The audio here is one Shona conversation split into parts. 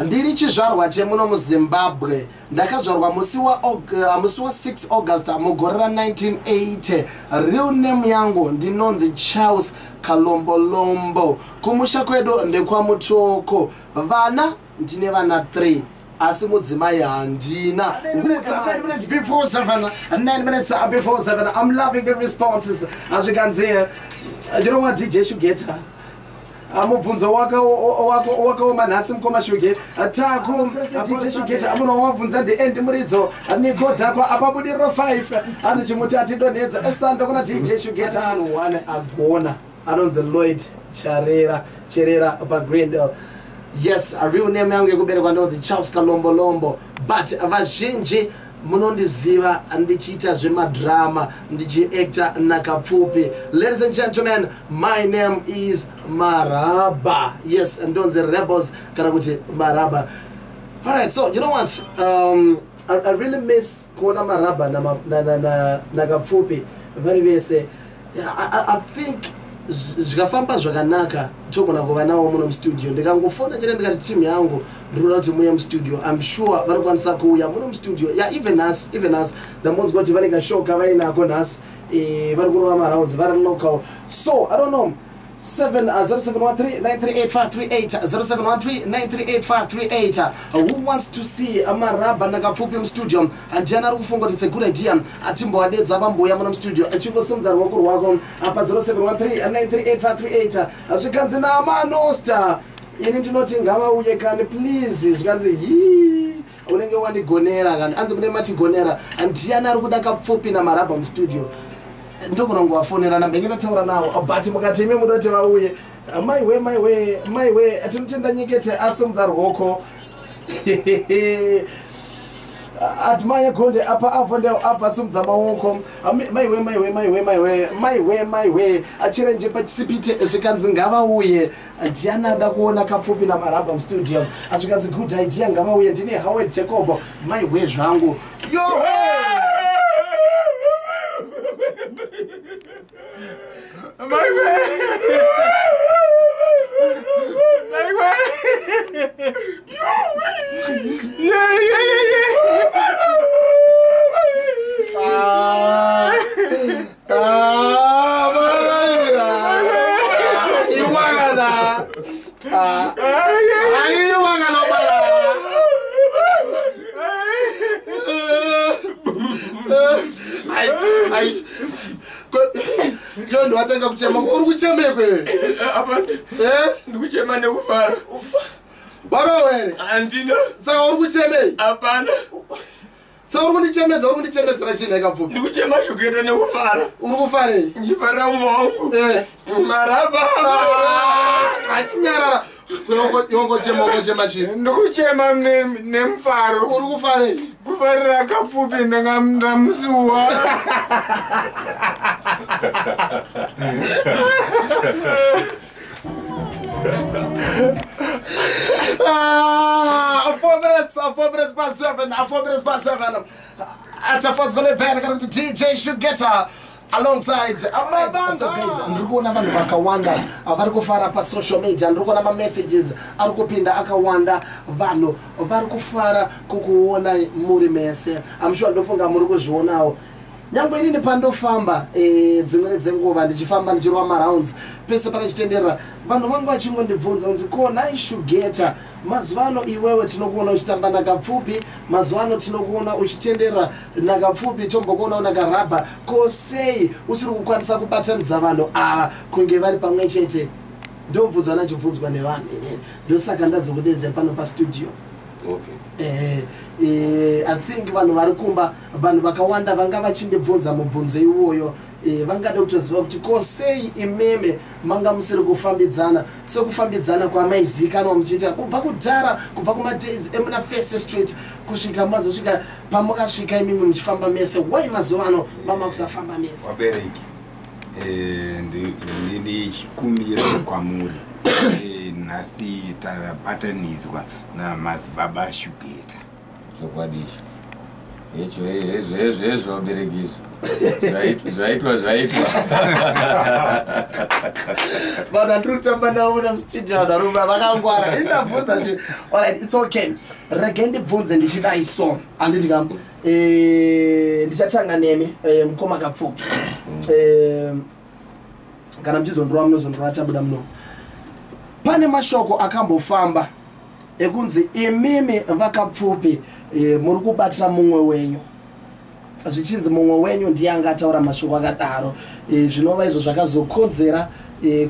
ndiri chizvarwa chemuno muZimbabwe ndakazvarwa musi wa 6 August mugore ra 1980. Real name yangu ndinonzi Charles Kalombolombo. Kumusha kwedu ndekwamutoko. Vana ndine vana 3 asi mudzimai handina. 9 minutes before 7. 9 minutes before 7. I'm loving the responses as you can see. You know what, DJ Shugeta? Amubvunzo wako manhasi mukoma Shugeta tako DJ Shugeta amunowabvunza the end muridzo nigodha apabudiriro 5 andi chimuti atidonedza esanda kuna DJ Shugeta anu 1 agona anonzi Lloyd Cherera paGrindel. Yes, a real name yangu yekuberekwa ndonzi Charles Kalombolombo, but vazhinji munondiziva ndichiita zvemadrama ndichiacta naKapfupi. Ladies and gentlemen, my name is Marabha. Yes, ndonzi Rebels kana kuti Marabha. Alright, so you know what, I really miss kuona Marabha na Kapfupi very vese. I think zvikafamba zvakanaka togona kuva nawo muno mustudio. Ndikangofona chete ndikati team yangu ndinoda kuti muye mustudio. I'm sure vanokwanisa kuuya muno mustudio. Yeah, even us ndambonzwa kuti vane kashoka vainako nhasi vari kurova marounds vari local. So I don't know, 0713-938-538 0713-938-538. Who wants to see Marabha naKapfupi mustudio? Ndiani ari kufunga kuti it's a good idea atimboadedza vamboya muno mustudio achingosumudza ruoko rwako apa 0713-938-538. Zvikanzi namanosta ini ndinoti ngavauye kani please. Zvikanzi unenge wandigonera kani anzi mune matigonera. Ndiani ari kuda Kapfupi naMarabha mustudio? Ndogona nguvafonera nambe ngataura nawo but mukati ime mudoti vauye my way atinotenda nyekete asumudza ruoko atmaya gonde apa avondeo apa sumudza maoko my way achirenje pachisipite. Zvikanzi ngavauye. Ndiani ada kuona Kapfupi naMarabha mustudio? Zvikanzi good idea ngavauye. Ndine Howard Jacob my way zvangu yo my way. Yeah. Yo ndo atanga kuchema. Uri kuchemekwe? Apana. Ndikuchema nekufara. Barowere. Andina. Saka uri kuchemei? Apana. Saka uri kundichemedzera chini Kapfupi? Ndikuchema Shugeta nekufara. Uri kufarei? Ndifara umwangu. Marabha. Achinyarara. Yongochema chini. Ndikuchema nemufaro. Uri kufarei? Kufarira Kapfupi ndamusuwa. Four minutes past 7. At a fourth going to DJ Shugeta alongside ndikuona vanhu vakawanda vari kufara pa social media. Ndikuona ma messages ari kupinda akawanda. Vanhu vari kufara kukuona muri mese. I'm sure ndofunga muri kuzvionawo. Nyangwe inini pandofamba dzimwe dzenguva ndichifamba ndichirwa marounds pese panachitenderera vanhu vangu vachingondibvunza kunzi kona Shugeta mazuvano iwewe tinokuona uchitamba naKapfupi, mazuvano tinokuona uchitenderera naKapfupi, tombokuona naKarabha, ko sei usiri kukwanisa kubatanidza vanhu ava kunge vari pamwe chete? Ndobvunzwa nachibvunzwa nevanhu inini ndosaka ndazokudedza pano pastudio. Okay. I think vanhu vari kumba vanhu vakawanda vanga vachindibvunza mubvunzo iwoyo. Vangada kutoziva kuti ko sei imeme manga musiri kufambidzana sekufambidzana kwamaizikanwa muchiita kubva kudhara, kubva kumadays emuna First Street kusvika mazosvika pamukasvika imimi muchifamba mese. Why mazuva ano mama kusafamba mese? Wabereki ndikumbira kwamuri nhasi tabatanidzwa namadzibaba Shugeta. Zvokwadicho Ezvo beregiso. Zvaitwa. Vanhu andiri kutamba navo mustudio narume vakangwara indabvunza alright, it's okay. Rege ndibvunze ndichidai so handiti kam ndichatanga nemi mukoma Kapfupi kana muchizondorwa munozondorwa tabuda muno. Pane mashoko akambofamba ekunzi imimi vaKapfupi muri kubatira mumwe wenyu, zvichinzi mumwe wenyu ndiye anga ataura mashoko akadaro, zvinova izvo zvakazokonzera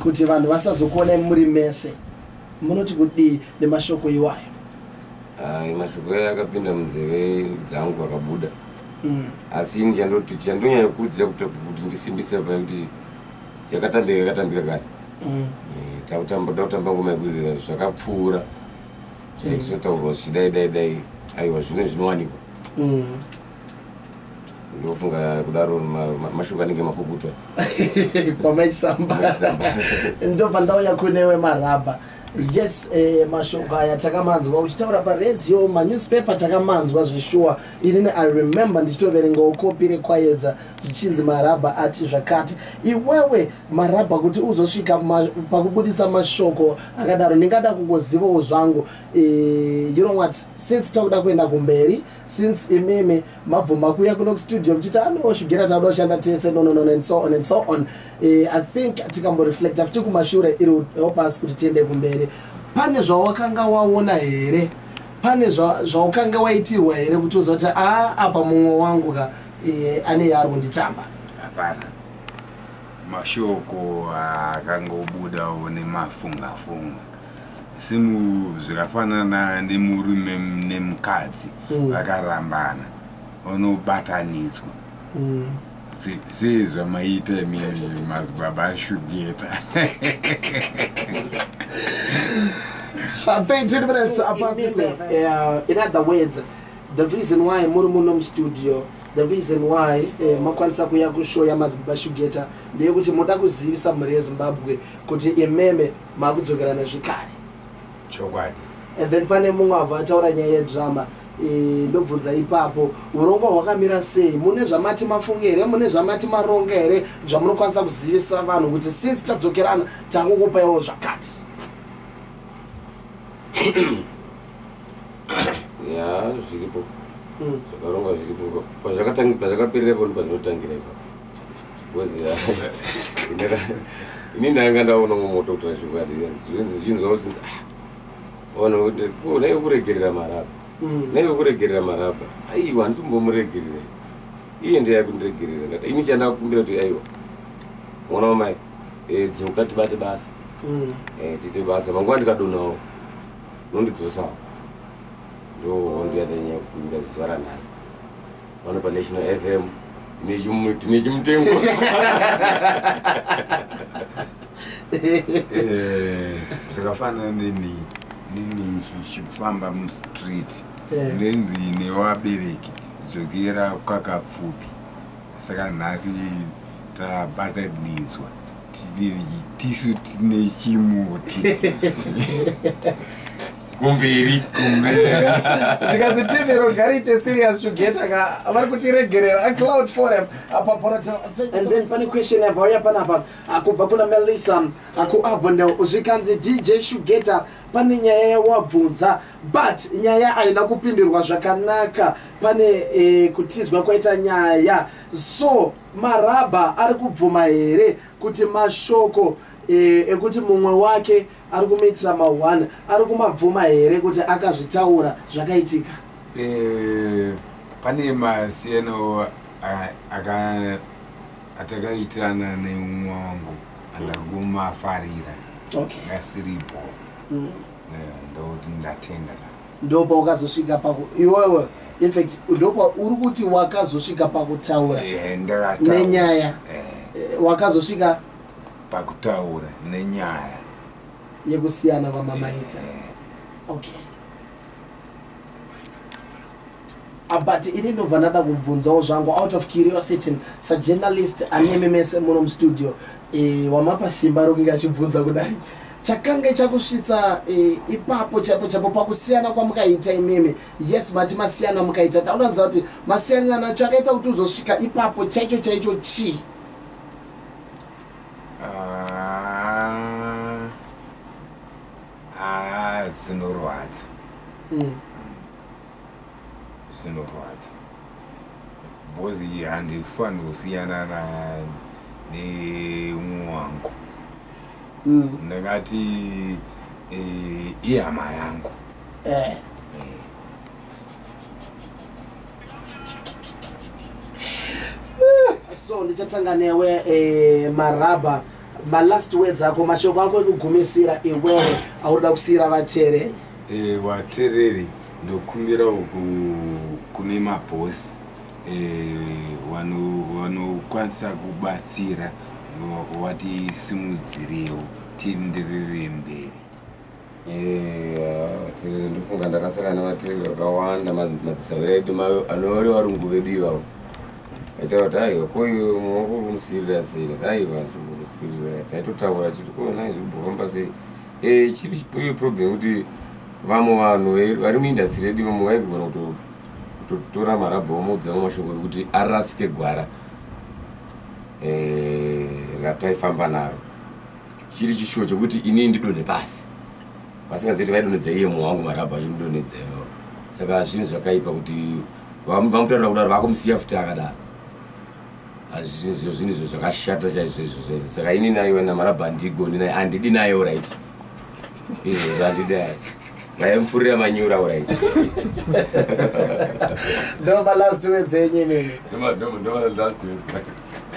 kuti vanhu vasazokuonai muri mese. Munoti kudii nemashoko iwayo? Mashoko aya akapinda munzeve dzangu akabuda, asi ndiyandoti chandonyanya kuudza kuti ndisimbise pakuti yakatambika kare. Tautamba ngoma yekudirira zvakapfuura zvaitizotaurwa zvichidai aiwa zvino zvinowanikwa. Ndofunga kudaro mashoko anenge makukutwa kwamaisamba ndobva ndauya kunewe Marabha. Yes, mashoko aya takamanzwa uchitaura paredhiyo, manewspaper takamanzwa zvishuwa. Inini I remember ndichitoverengawo kopi rekwaedza zvichinzi Marabha ati zvakati. Iwewe Marabha kuti uzosvika pakubudisa mashoko akadaro, ndingada kungozivawo zvangu, you know what, since takuda kuenda kumberi, since imimi mabvuma kuya kuno kustudio mchita Shugeta takuda kushanda tese no and so on and so on. I think tikamboreflect after kumashure it will help us kuti tiende kumberi. Pane zvawakanga waona here? Pane zvawakanga waitirwa here kuti uzoti apa mumwe wangu ka ane yari kunditamba? Hapana. Mashoko akangobudawo nemafunga. Simu zvakafanana nemurume nemukadzi vakarambana unobatanidzwa. Sezvamaita mimi mazibaba Shugeta. 13 minutes past 6. In other words, the reason why muri studio, the reason why makwanisa kuya kushow yamazibaba Shugeta ndeyekuti muda kuzivisa mhuri yeZimbabwe kuti imeme makudzokerana zvikare. Chokwadi. And then pane mumwe abva ataura nyaya yedrama. Ndobvunza ipapo urongwa hwakamira sei? Mune zvamati mafunga here, mune zvamati maronga here, zvamunokwanisa kuzivisa vanhu kuti since tadzokerana takukupaiwo zvakati? Ya zviripo zvakaronga zviripo pazvakapererapo ndipazvinotangira ipapo because ini ndanga ndaona moto kuti zvichinzwa kuti ona kuti naive kuregerera Marabha, naive kuregerera Marabha, aiwa handisombomuregerera iye ndiye yakundiregerera. Ini chandakumbira kuti aiwa mwana wamai dzoka tibate basa, tiite basa, manguva ndikadonawo nondidzosawo. Ndo ndiyatanyanya kukumbira zuva ranhasi pano paNational FM tine chimutengo. Zvakafanana nini zvichifamba mustreet nenzi nevabereki dzokera kwaKapfupi, saka nhasi tabatanidzwa tisu tine chimuti kumberi zvikanzi timero garite serious Shugeta ka vari kutiregerera a cloud forum apa porota. And then pane question yabvauya panapa kubva kuna Melissa kuAvondale zvikanzi DJ Shugeta pane nyaya yawabvunza but nyaya haina kupindirwa zvakanaka. Pane kutizwa kwaita nyaya, so Marabha ari kubvuma here kuti mashoko ekuti mumwe wake ari kumitira ma1 ari kumabvuma here kuti akazvitaura zvakaitika? Pane masiyano atakaitirana neumwe wangu andakumafarira ngasiripo ndoti ndatenda. Ndopa wakazosvika paku iwewe, in fact ndopa uri kuti wakazosvika pakutaura nenyaya wakazosvika pakutaura nenyaya yekusiyana kwamamaita. Okay. But ini ndobva ndada kubvunzawo zvangu out of curiosity sajournalist ane mmese muno mustudio wamapa simba rokunge achibvunza kudai. chakanga chakusvitsa ipapo chapo pakusiyana kwamukaita imimi. Yes, mati masiyana mukaita. Dauradza kuti masiyana chakaita kuti uzosvika ipapo chaicho chi? Zinorwadza. Zinorwadza. Bozi handifani kusiyana neumwe wangu. Ndakati ihama yangu. So ndichatanga newe Marabha, my last words ako mashoko ako ekugumisira iwewe auda kusira vatereri. Vatereri ndokumbira kune mabhosi vanokwanisa kubatsira wati simudzirewo tienderere mberi. Ndofunga ndakasangana navatereri vakawanda madzisaviro edu anori varungu vedu ivavo. Aita kuti aiwa koyo mwakuri kumusirira sei aiwa zvimbomusirira taitotaura chiti ko nai zvibhofamba sei chiri chipiri problem kuti vamwe vanhu vari muindastry yedu vamwe vaigona kutotora Marabha vomuudza mumashoko ekuti arasike gwara rataifamba naro chiri chishuwo chokuti inini ndidonhe pasi vasingazoti vaidonhedza iye mumwe wangu Marabha achimudonhedzawo. Saka zvinhu zvakaipa kuti vamutaurira kudaro vakumusiya futi akadaro. Zvinhu zvakashata chaizvo. Saka ini nayo naMarabha handigoni naye handidi nayo right. Izvo zvandidi nayo. Vaimfurira manyura right. No, my last words enye. No, last words.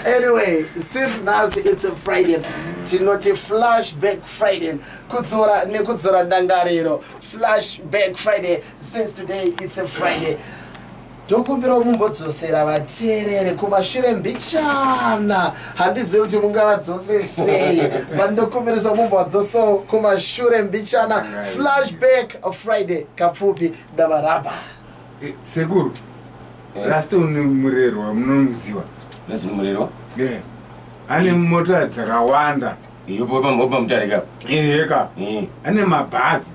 Anyway, since now it's a Friday, tinoti flashback Friday. Kudzora ndangariro. Flashback Friday. Since today it's a Friday. Dokumbira mumbodzosera vaterere kumashure mbichana. Handizivi kuti mungavadzose sei. Vandokumbirisa mumbodzoso kumashure mbichana. Flashback Friday. Kapfupi naMarabha. Sekuru. Rasta unemurerwa munomuziva. Nasi murerwa? Ane mota dzakawanda. Yopa mutarika. Eka. Ane mabhazi.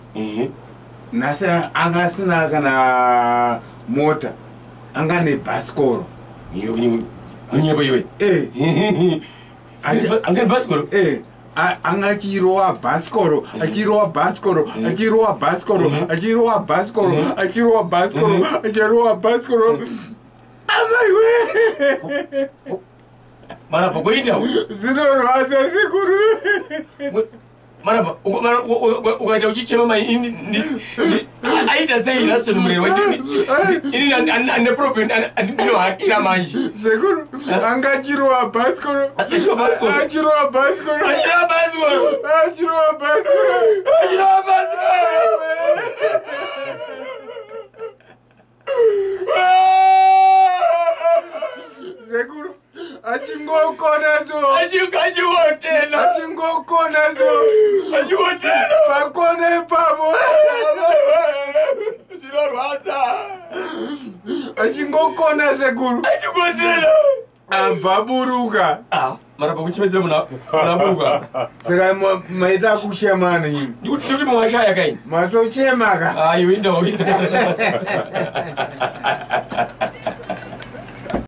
Nasi angasina kana mota. Angane bhasikoro. Kunyeba iwe. Angane bhasikoro? Angachirowa bhasikoro. Achirowa bhasikoro. Achirowa bhasikoro. Achirowa bhasikoro. Achirowa bhasikoro. Achirowa bhasikoro. Amaiwe. Marabha kuita? Zinorwadza sekuru. Marabha ukaita uchichema maini aita sei naso murerwa ini ane problem andinohakira manje. Sekuru angachirowa bhasikoro. Achirowa bhasikoro. Sekuru achingokonazo. Achingokonazo. Pakona ipapo. Zvinorwadza. Achingokona sekuru. Achingotela. Ambaburuka. Marabha kuchimedzera munaburuka. Saka maita kushemana nyini. Ndikuti mwashaya kaini. Matochemaka. Ayo indawo.